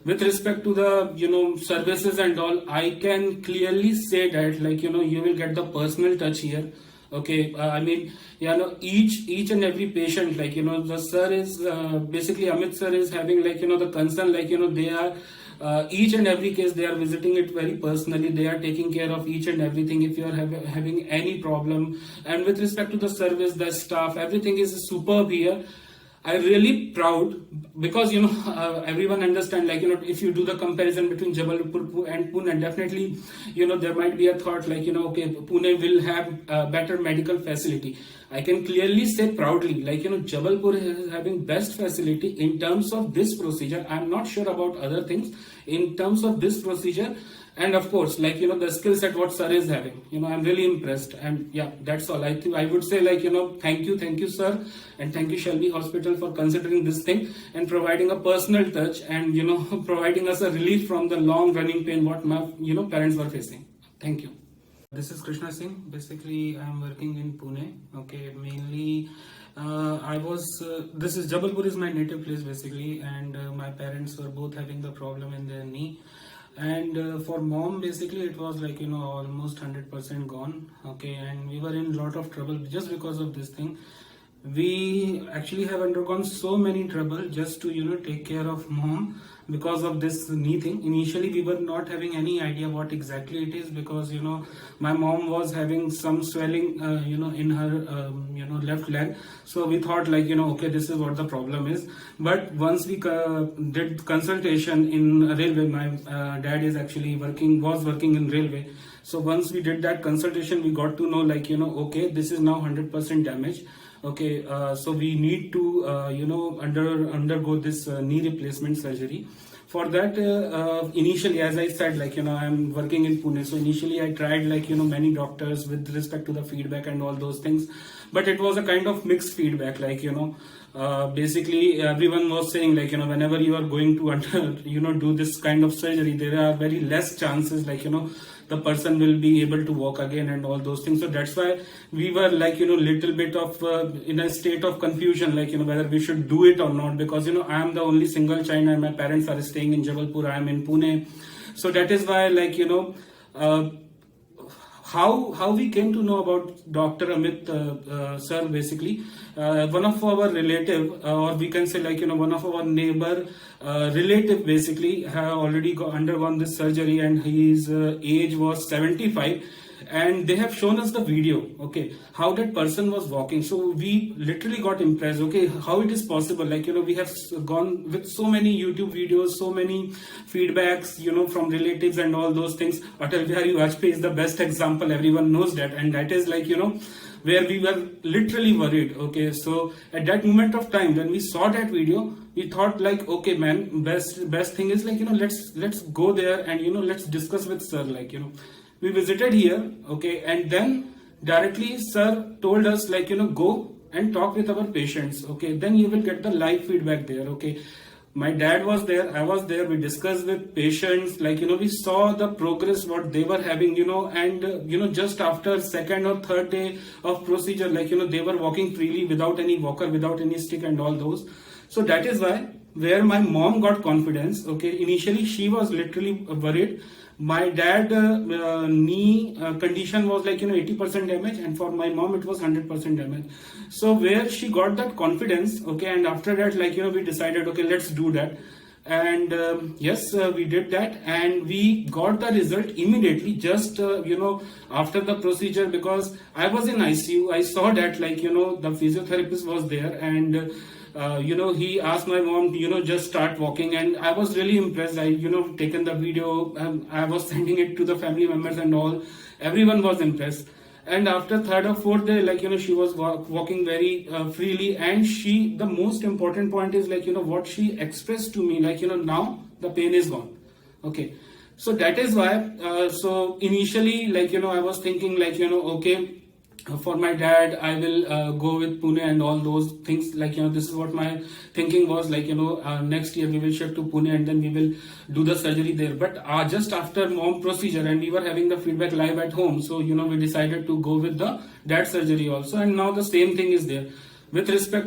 with respect to the services and all, I can clearly say that you will get the personal touch here. Okay, I mean, each and every patient, the sir is basically Amit sir is having the concern, they are each and every case they are visiting it very personally. They are taking care of each and everything. If you are having any problem, and with respect to the service, the staff, everything is superb here. I really proud because everyone understand, if you do the comparison between Jabalpur and Pune, definitely there might be a thought okay, Pune will have better medical facility. I can clearly say proudly Jabalpur is having best facility in terms of this procedure. I'm not sure about other things. In terms of this procedure, and of course the skill set what sir is having, I'm really impressed. And yeah, that's all. I think I would say thank you sir, and thank you Shelby Hospital for considering this thing and providing a personal touch, and providing us a relief from the long running pain what my parents were facing. Thank you. This is Krishna Singh. Basically, I am working in Pune. Okay, mainly this is Jabalpur is my native place basically, and my parents were both having the problem in their knee. And for mom, basically it was almost 100% gone. Okay, and we were in lot of trouble just because of this thing. We actually have undergone so many trouble just to take care of mom because of this knee thing. Initially we were not having any idea what exactly it is, because my mom was having some swelling in her left leg. So we thought okay, this is what the problem is. But once we did consultation in railway, my dad is actually was working in railway. So once we did that consultation, we got to know okay, this is now 100% damage. Okay, so we need to undergo this knee replacement surgery. For that, initially, as I said, I'm working in Pune. So initially I tried many doctors with respect to the feedback and all those things, but it was a kind of mixed feedback. Basically everyone was saying whenever you are going to do this kind of surgery, there are very less chances the person will be able to walk again and all those things. So that's why we were little bit of in a state of confusion, whether we should do it or not, because I am the only single child and my parents are staying in Jabalpur, I am in Pune. So that is why how we came to know about Dr. Amit sir. Basically one of our relative, or we can say one of our neighbor relative basically have already undergone this surgery, and his age was 75, and they have shown us the video, okay, how that person was walking. So we literally got impressed. Okay, how it is possible? We have gone with so many YouTube videos, so many feedbacks from relatives and all those things. Atal Bihari Vajpayee is the best example, everyone knows that, and that is where we were literally worried. Okay, so at that moment of time when we saw that video, we thought okay man, best thing is let's go there and let's discuss with sir. We visited here, okay, and then directly sir told us go and talk with our patients. Okay, then you will get the live feedback there. Okay, my dad was there, I was there, we discussed with patients, we saw the progress what they were having, and just after second or third day of procedure, they were walking freely without any walker, without any stick and all those. So that is why where my mom got confidence. Okay, initially she was literally worried. My dad knee condition was 80% damage, and for my mom it was 100% damage. So where she got that confidence, okay, and after that we decided okay, let's do that. And yes, we did that, and we got the result immediately, just after the procedure, because I was in ICU. I saw that the physiotherapist was there, and he asked my mom, just start walking, and I was really impressed. I, taken the video, I was sending it to the family members and all. Everyone was impressed. And after third or fourth day, she was walking very freely, and the most important point is what she expressed to me, now the pain is gone. Okay. So that is why, so initially, I was thinking okay, for my dad I will go with Pune and all those things, this is what my thinking was, next year we will shift to Pune and then we will do the surgery there. But just after mom procedure and we were having the feedback live at home, so we decided to go with the dad surgery also, and now the same thing is there with respect